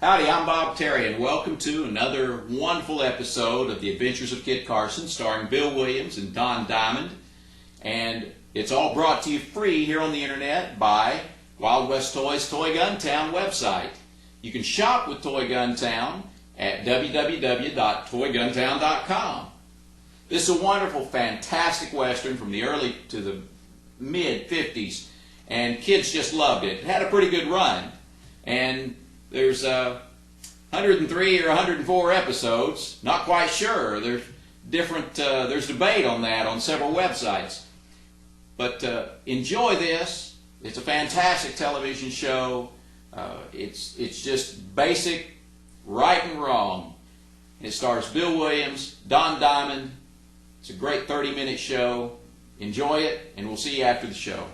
Howdy, I'm Bob Terry, and welcome to another wonderful episode of The Adventures of Kit Carson, starring Bill Williams and Don Diamond. And it's all brought to you free here on the internet by Wild West Toys Toy Gun Town website. You can shop with Toy Gun Town at www.toyguntown.com. This is a wonderful, fantastic Western from the early to the mid-50s, and kids just loved it. It had a pretty good run, and there's 103 or 104 episodes. Not quite sure. There's debate on that on several websites. But enjoy this. It's a fantastic television show. It's just basic, right and wrong. It stars Bill Williams, Don Diamond. It's a great 30-minute show. Enjoy it, and we'll see you after the show.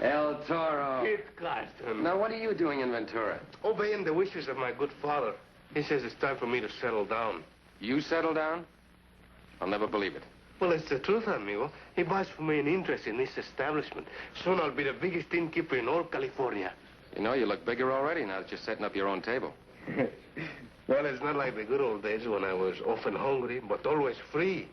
El Toro. It's Carson. Now, what are you doing in Ventura? Obeying the wishes of my good father. He says it's time for me to settle down. You settle down? I'll never believe it. Well, it's the truth, amigo. He buys for me an interest in this establishment. Soon I'll be the biggest innkeeper in all California. You know, you look bigger already now that you're setting up your own table. Well, it's not like the good old days when I was often hungry, but always free.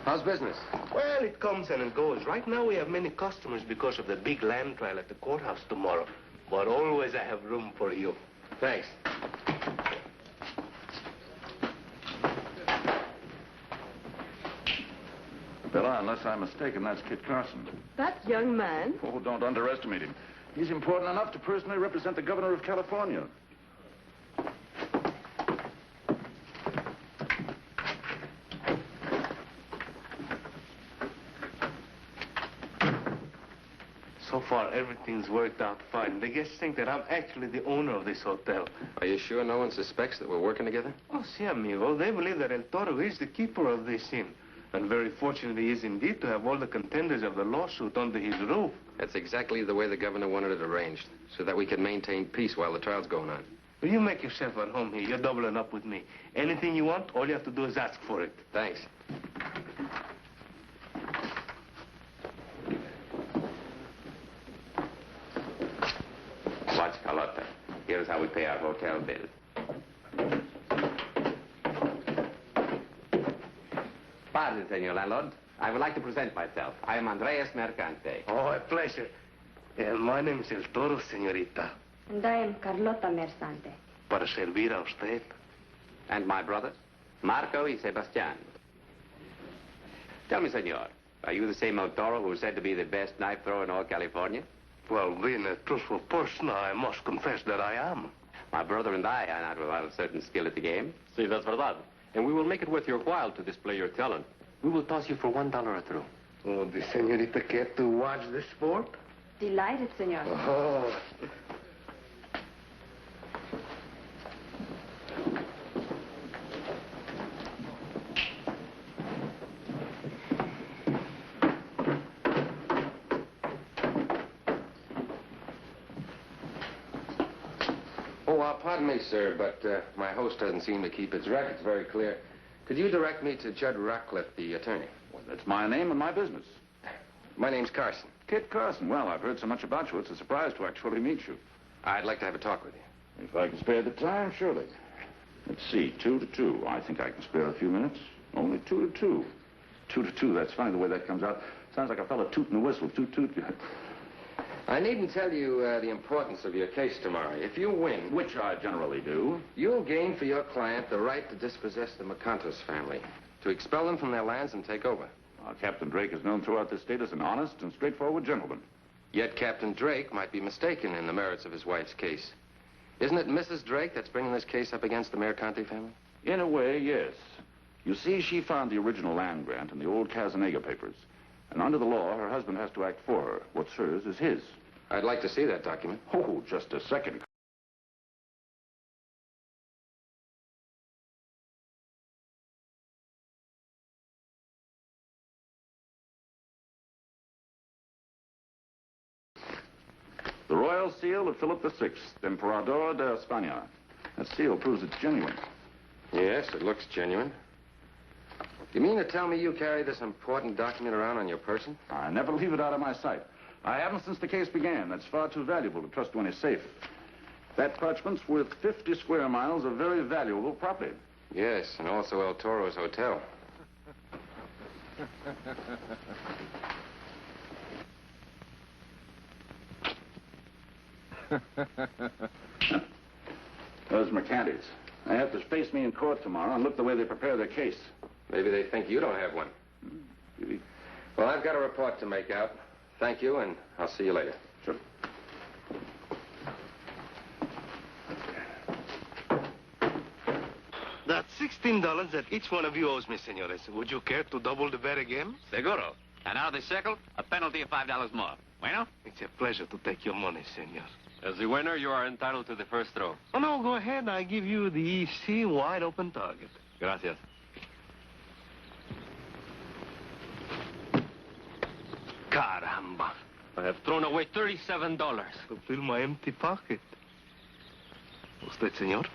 How's business? Well, it comes and it goes. Right now we have many customers because of the big land trial at the courthouse tomorrow. But always I have room for you. Thanks. Bella, unless I'm mistaken, that's Kit Carson. That young man? Oh, don't underestimate him. He's important enough to personally represent the governor of California. So far, everything's worked out fine. The guests think that I'm actually the owner of this hotel. Are you sure no one suspects that we're working together? Oh, si, amigo. They believe that El Toro is the keeper of this inn. And very fortunate he is indeed to have all the contenders of the lawsuit under his roof. That's exactly the way the governor wanted it arranged, so that we can maintain peace while the trial's going on. Well, you make yourself at home here. You're doubling up with me. Anything you want, all you have to do is ask for it. Thanks. Watch, Carlotta. Here's how we pay our hotel bill. Pardon, senor landlord. I would like to present myself. I am Andreas Mercante. Oh, a pleasure. My name is El Toro, señorita. And I am Carlota Mersante. Para servir a usted. And my brothers, Marco y Sebastian. Tell me, senor, are you the same El Toro who is said to be the best knife thrower in all California? Well, being a truthful person, I must confess that I am. My brother and I are not without a certain skill at the game. Si, that's verdad. And we will make it worth your while to display your talent. We will toss you for $1 a throw. Oh, the señorita care to watch the sport? Delighted, senor. Oh. Pardon me, sir, but my host doesn't seem to keep his records very clear. Could you direct me to Judd Ratcliffe, the attorney? Well, that's my name and my business. My name's Carson. Kit Carson. Well, I've heard so much about you, it's a surprise to actually meet you. I'd like to have a talk with you. If I can spare the time, surely. Let's see, 2 to 2. I think I can spare a few minutes. Only 2 to 2. 2 to 2, that's funny the way that comes out. Sounds like a fella tooting a whistle. Toot, toot. I needn't tell you the importance of your case tomorrow. If you win, Which I generally do. you'll gain for your client the right to dispossess the McContos family, to expel them from their lands and take over. Captain Drake is known throughout this state as an honest and straightforward gentleman. Yet Captain Drake might be mistaken in the merits of his wife's case. Isn't it Mrs. Drake that's bringing this case up against the Mercante family? In a way, yes. You see, she found the original land grant in the old Casanega papers. And under the law, her husband has to act for her. What's hers is his. I'd like to see that document. Oh, just a second. The royal seal of Philip VI, Emperador de España. That seal proves it's genuine. Yes, it looks genuine. You mean to tell me you carry this important document around on your person? I never leave it out of my sight. I haven't since the case began. That's far too valuable to trust to any safe. That parchment's worth 50 square miles of very valuable property. Yes, and also El Toro's hotel. Those Mercantes. They have to face me in court tomorrow and look the way they prepare their case. Maybe they think you don't have one. Well, I've got a report to make out. Thank you, and I'll see you later. Sure. That's $16 that each one of you owes me, senores. Would you care to double the bet again? Seguro. And out of the circle, a penalty of $5 more. Bueno? It's a pleasure to take your money, senor. As the winner, you are entitled to the first throw. Oh, no, go ahead. I give you the easy, wide-open target. Gracias. Caramba. I have thrown away $37. To fill my empty pocket. ¿Usted, señor?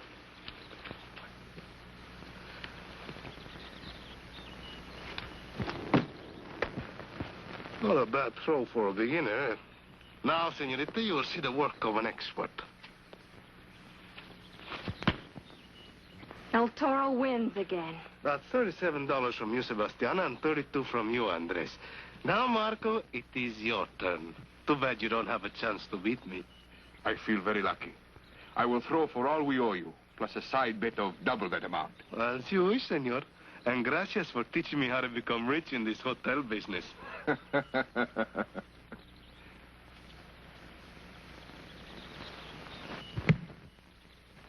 Not a bad throw for a beginner. Now, señorita, you will see the work of an expert. El Toro wins again. That's $37 from you, Sebastiana, and $32 from you, Andres. Now, Marco, it is your turn. Too bad you don't have a chance to beat me. I feel very lucky. I will throw for all we owe you, plus a side bet of double that amount. As you wish, senor. And gracias for teaching me how to become rich in this hotel business.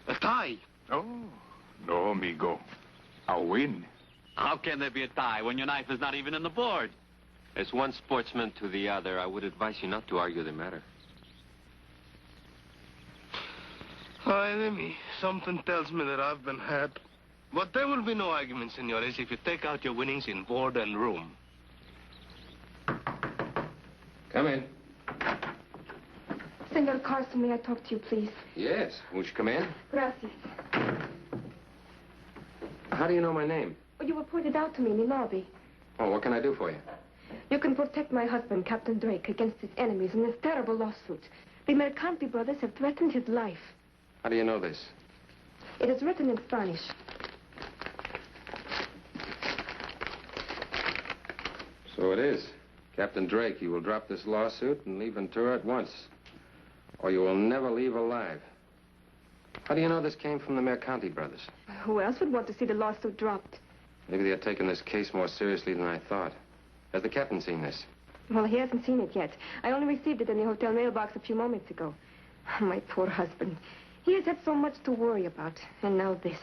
A tie. Oh, no, amigo. A win. How can there be a tie when your knife is not even in the board? As one sportsman to the other, I would advise you not to argue the matter. Ay de me. Something tells me that I've been had. But there will be no argument, senores, if you take out your winnings in board and room. Come in. Senor Carson, may I talk to you, please? Yes. Won't you come in? Gracias. How do you know my name? Well, you were pointed out to me in the lobby. Oh, what can I do for you? You can protect my husband, Captain Drake, against his enemies in this terrible lawsuit. The Mercanti brothers have threatened his life. How do you know this? It is written in Spanish. So it is. Captain Drake, you will drop this lawsuit and leave Ventura at once. Or you will never leave alive. How do you know this came from the Mercanti brothers? Who else would want to see the lawsuit dropped? Maybe they're taking this case more seriously than I thought. Has the captain seen this? Well, he hasn't seen it yet. I only received it in the hotel mailbox a few moments ago. My poor husband. He has had so much to worry about, and now this.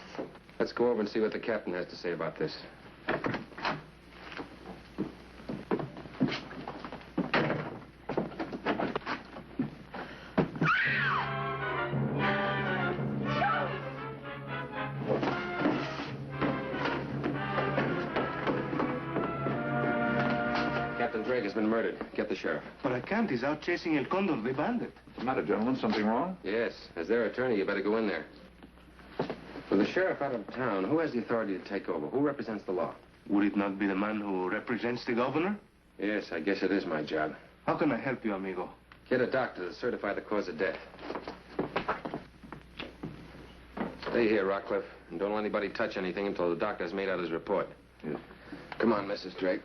Let's go over and see what the captain has to say about this. Captain Drake has been murdered. Get the sheriff. But I can't. He's out chasing El Condor, the bandit. What's the matter, gentlemen? Something wrong? Yes. As their attorney, you better go in there. With the sheriff out of town, who has the authority to take over? Who represents the law? Would it not be the man who represents the governor? Yes, I guess it is my job. How can I help you, amigo? Get a doctor to certify the cause of death. Stay here, Rockcliffe, and don't let anybody touch anything until the doctor's made out his report. Yes. Come on, Mrs. Drake.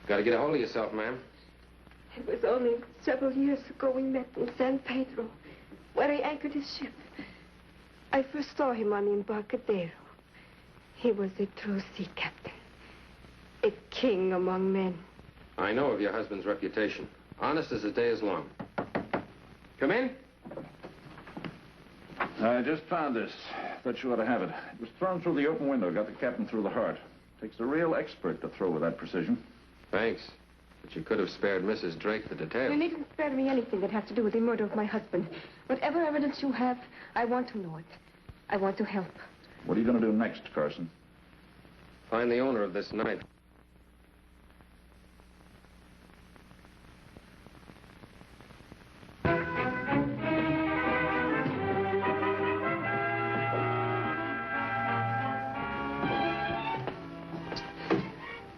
Got to get a hold of yourself, ma'am. It was only several years ago we met in San Pedro, where he anchored his ship. I first saw him on the Embarcadero. He was a true sea captain. A king among men. I know of your husband's reputation. Honest as the day is long. Come in. I just found this. Bet you ought to have it. It was thrown through the open window. Got the captain through the heart. Takes a real expert to throw with that precision. Thanks. But you could have spared Mrs. Drake the details. You needn't spare me anything that has to do with the murder of my husband. Whatever evidence you have, I want to know it. I want to help. What are you going to do next, Carson? Find the owner of this knife.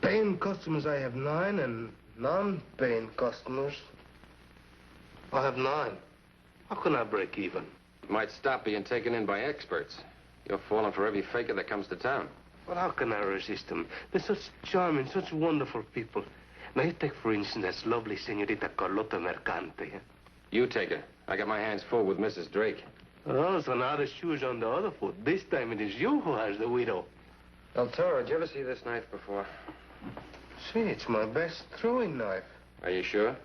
Paying customers, I have 9, and non-paying customers, I have 9. How can I break even? It might stop being taken in by experts. You're falling for every faker that comes to town. Well, how can I resist them? They're such charming, such wonderful people. Now, you take, for instance, that lovely senorita Carlota Mercante. Eh? You take her. I got my hands full with Mrs. Drake. Oh, so now the shoe's on the other foot. This time it is you who has the widow. Ventura, did you ever see this knife before? See, it's my best throwing knife. Are you sure?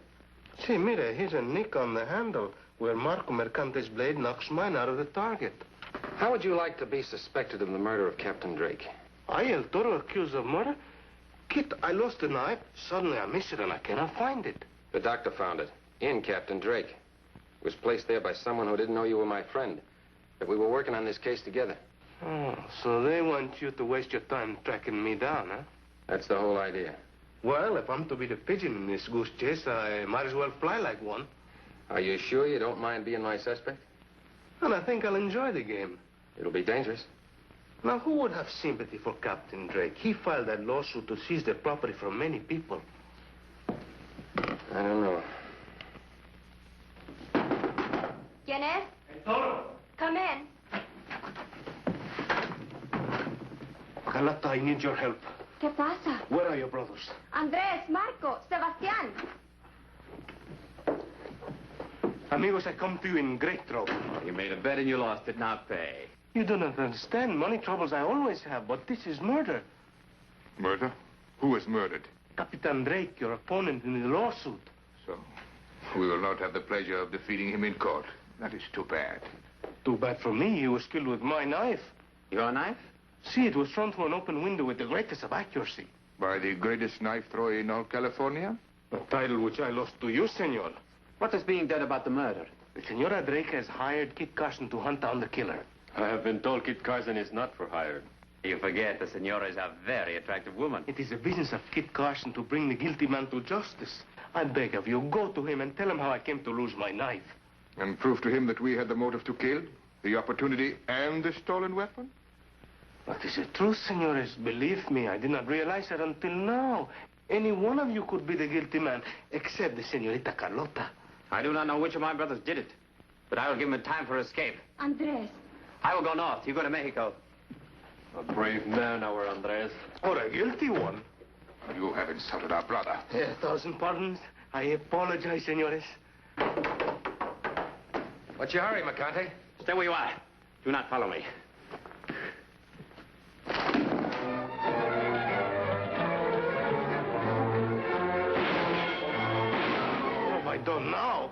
See, mire, here's a nick on the handle where Marco Mercante's blade knocks mine out of the target. How would you like to be suspected of the murder of Captain Drake? I, El Toro, accused of murder? Kid, I lost the knife. Suddenly I miss it and I cannot find it. The doctor found it. In Captain Drake. It was placed there by someone who didn't know you were my friend. That we were working on this case together. Oh, so they want you to waste your time tracking me down, huh? That's the whole idea. Well, if I'm to be the pigeon in this goose chase, I might as well fly like one. Are you sure you don't mind being my suspect? And I think I'll enjoy the game. It'll be dangerous. Now, who would have sympathy for Captain Drake? He filed that lawsuit to seize the property from many people. I don't know. ¿Quién es? El Toro. Come in. Carlota, I need your help. ¿Qué pasa? Where are your brothers? Andrés, Marco, Sebastián. Amigos, I come to you in great trouble. You made a bet and you lost it, now pay. You do not understand. Money troubles I always have, but this is murder. Murder? Who was murdered? Capitan Drake, your opponent in the lawsuit. So, we will not have the pleasure of defeating him in court. That is too bad. Too bad for me. He was killed with my knife. Your knife? See, it was thrown through an open window with the greatest of accuracy. By the greatest knife thrower in all California? A title which I lost to you, senor. What is being done about the murder? The Senora Drake has hired Kit Carson to hunt down the killer. I have been told Kit Carson is not for hire. You forget the senora is a very attractive woman. It is the business of Kit Carson to bring the guilty man to justice. I beg of you, go to him and tell him how I came to lose my knife. And prove to him that we had the motive to kill, the opportunity, and the stolen weapon? But is it true, senores? Believe me, I did not realize it until now. Any one of you could be the guilty man, except the senorita Carlota. I do not know which of my brothers did it, but I will give him time for escape. Andrés. I will go north. You go to Mexico. A brave man, our Andres. Or a guilty one. You have insulted our brother. 1,000 pardons. I apologize, senores. What's your hurry, Mercante? Stay where you are. Do not follow me. What have I done now?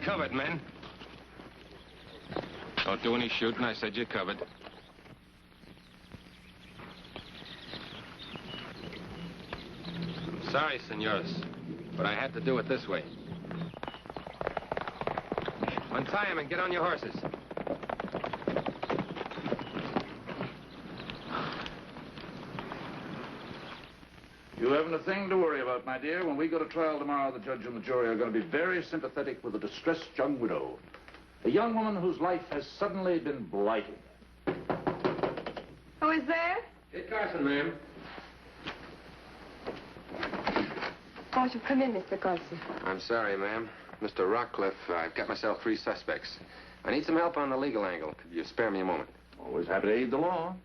covered, men. Don't do any shooting. I said you're covered. Sorry, senores, but I had to do it this way. Untie him and get on your horses. You haven't a thing to worry about, my dear. When we go to trial tomorrow, the judge and the jury are going to be very sympathetic with a distressed young widow. A young woman whose life has suddenly been blighted. Who is there? Kid Carson, ma'am. Won't you come in, Mr. Carson? I'm sorry, ma'am. Mr. Rockcliffe, I've got myself 3 suspects. I need some help on the legal angle. Could you spare me a moment? Always happy to aid the law.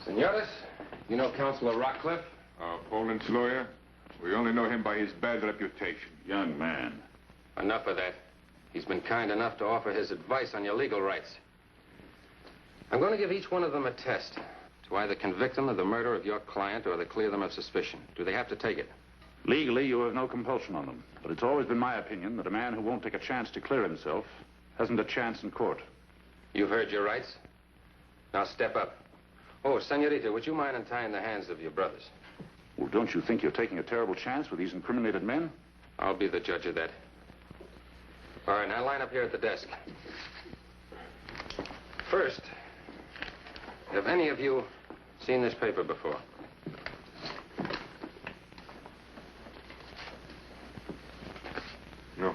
Senores, you know Counselor Rockcliffe? Poland's lawyer? We only know him by his bad reputation. Young man. Enough of that. He's been kind enough to offer his advice on your legal rights. I'm going to give each one of them a test to either convict them of the murder of your client or to clear them of suspicion. Do they have to take it? Legally, you have no compulsion on them. But it's always been my opinion that a man who won't take a chance to clear himself hasn't a chance in court. You've heard your rights. Now step up. Oh, senorita, would you mind untying the hands of your brothers? Well, don't you think you're taking a terrible chance with these incriminated men? I'll be the judge of that. All right, now line up here at the desk. First, have any of you seen this paper before? No.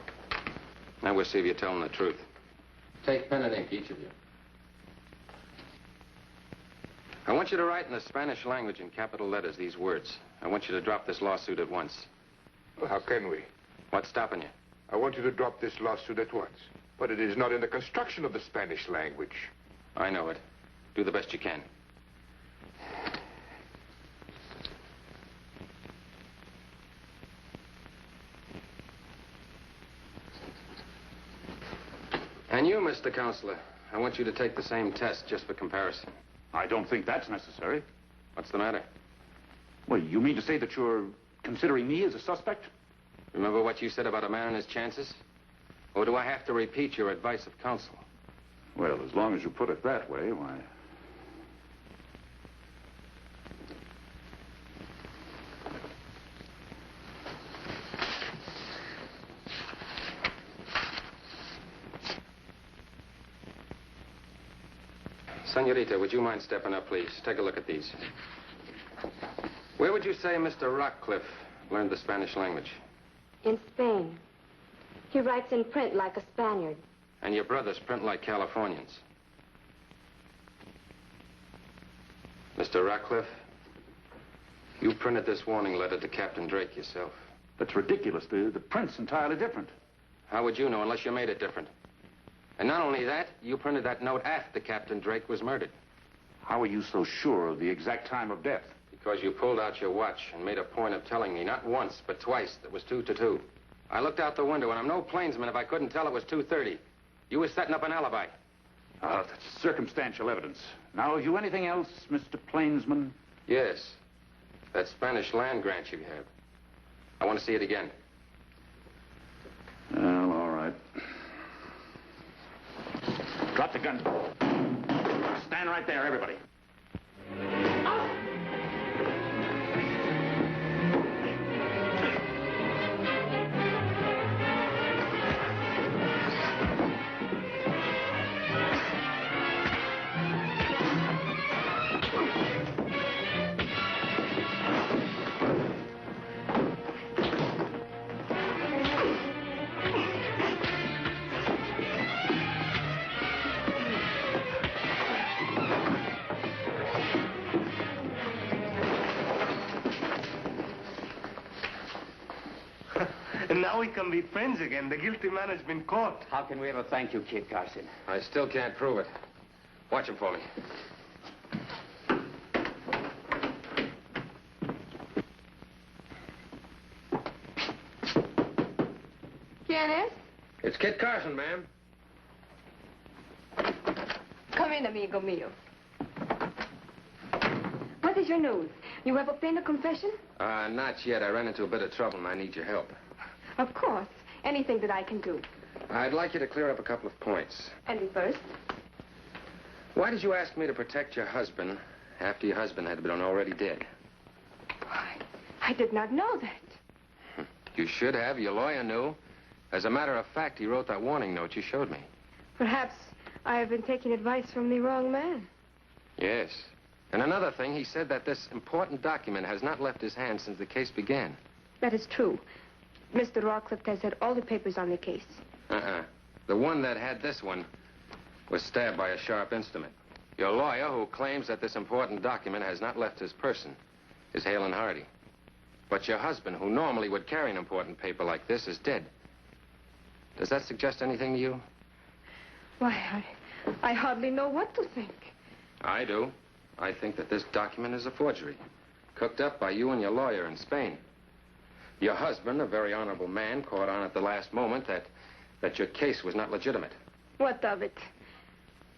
Now we'll see if you're telling the truth. Take pen and ink, each of you. I want you to write in the Spanish language in capital letters these words. I want you to drop this lawsuit at once. Well, how can we? What's stopping you? I want you to drop this lawsuit at once. But it is not in the construction of the Spanish language. I know it. Do the best you can. And you, Mr. Counselor, I want you to take the same test just for comparison. I don't think that's necessary. What's the matter? Well, you mean to say that you're considering me as a suspect? Remember what you said about a man and his chances? Or do I have to repeat your advice of counsel? Well, as long as you put it that way, why... Senorita, would you mind stepping up, please? Take a look at these. Where would you say Mr. Rockcliffe learned the Spanish language? In Spain. He writes in print like a Spaniard. And your brothers print like Californians. Mr. Rockcliffe, you printed this warning letter to Captain Drake yourself. That's ridiculous. The print's entirely different. How would you know unless you made it different? And not only that, you printed that note after Captain Drake was murdered. How are you so sure of the exact time of death? Because you pulled out your watch and made a point of telling me, not once, but twice, that it was 2 to 2. I looked out the window, and I'm no plainsman if I couldn't tell it was 2:30. You were setting up an alibi. That's circumstantial evidence. Now, have you anything else, Mr. Plainsman? Yes. That Spanish land grant you have. I want to see it again. Well, all right. Drop the gun. Stand right there, everybody. And now we can be friends again. The guilty man has been caught. How can we ever thank you, Kid Carson? I still can't prove it. Watch him for me. ¿Quién es? It's Kid Carson, ma'am. Come in, amigo mío. What is your news? You have obtained a confession? Not yet. I ran into a bit of trouble and I need your help. Of course. Anything that I can do. I'd like you to clear up a couple of points. And first? Why did you ask me to protect your husband after your husband had been already dead? I did not know that. You should have. Your lawyer knew. As a matter of fact, he wrote that warning note you showed me. Perhaps I have been taking advice from the wrong man. Yes. And another thing, he said that this important document has not left his hands since the case began. That is true. Mr. Rawcliffe has had all the papers on the case. The one that had this one was stabbed by a sharp instrument. Your lawyer, who claims that this important document has not left his person, is hale and hearty. But your husband, who normally would carry an important paper like this, is dead. Does that suggest anything to you? Why, I hardly know what to think. I do. I think that this document is a forgery, cooked up by you and your lawyer in Spain. Your husband, a very honorable man, caught on at the last moment that your case was not legitimate. What of it?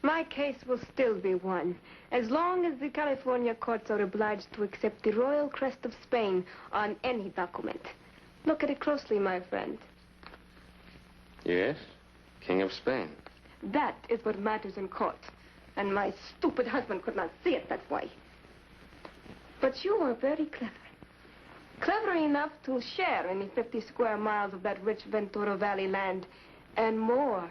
My case will still be won, as long as the California courts are obliged to accept the royal crest of Spain on any document. Look at it closely, my friend. Yes, King of Spain. That is what matters in court. And my stupid husband could not see it that way. But you are very clever. Clever enough to share in the 50 square miles of that rich Ventura Valley land, and more.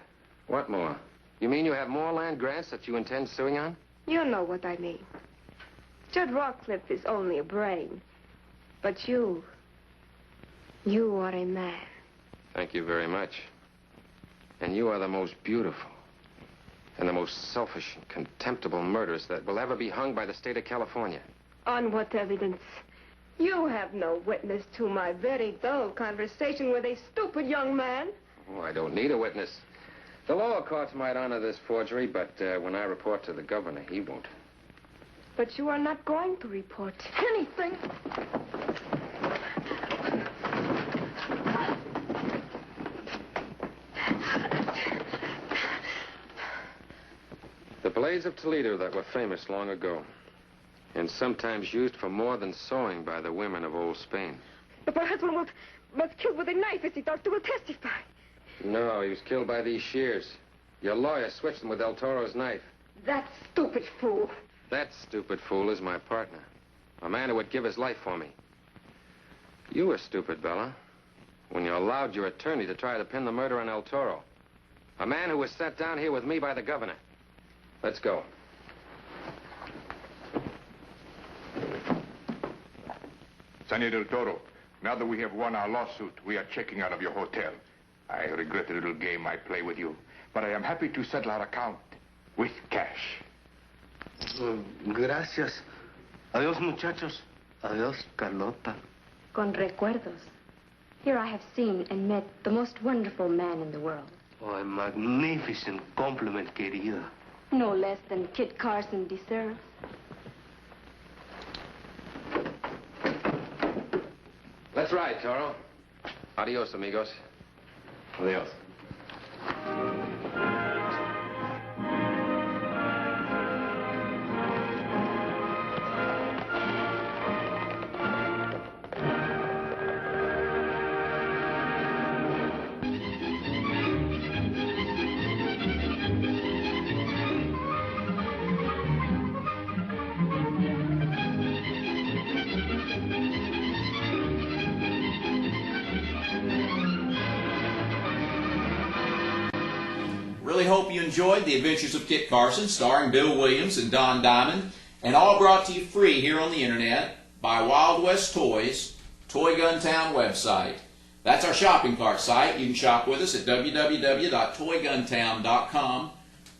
What more? You mean you have more land grants that you intend suing on? You know what I mean. Judd Rawcliffe is only a brain. But you are a man. Thank you very much. And you are the most beautiful and the most selfish and contemptible murderess that will ever be hung by the state of California. On what evidence? You have no witness to my very dull conversation with a stupid young man. Oh, I don't need a witness. The lower courts might honor this forgery, but when I report to the governor, he won't. But you are not going to report anything. The blades of Toledo that were famous long ago, and sometimes used for more than sewing by the women of old Spain. But my husband was killed with a knife, as the doctor will testify. No, he was killed by these shears. Your lawyer switched them with El Toro's knife. That stupid fool. That stupid fool is my partner. A man who would give his life for me. You were stupid, Bella, when you allowed your attorney to try to pin the murder on El Toro. A man who was sat down here with me by the governor. Let's go. Senor Del Toro, now that we have won our lawsuit, we are checking out of your hotel. I regret the little game I play with you, but I am happy to settle our account with cash. Gracias. Adiós, muchachos. Adiós, Carlota. Con recuerdos. Here I have seen and met the most wonderful man in the world. Oh, a magnificent compliment, querida. No less than Kit Carson deserves. Let's ride, Toro. Adios, amigos. Adiós. Really hope you enjoyed The Adventures of Kit Carson, starring Bill Williams and Don Diamond, and all brought to you free here on the internet by Wild West Toys, Toy Gun Town website. That's our shopping cart site. You can shop with us at www.toyguntown.com.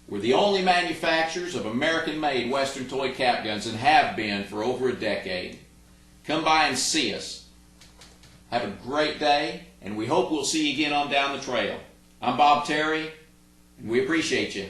We're the only manufacturers of American-made Western toy cap guns and have been for over a decade. Come by and see us. Have a great day, and we hope we'll see you again on down the trail. I'm Bob Terry, and we appreciate you.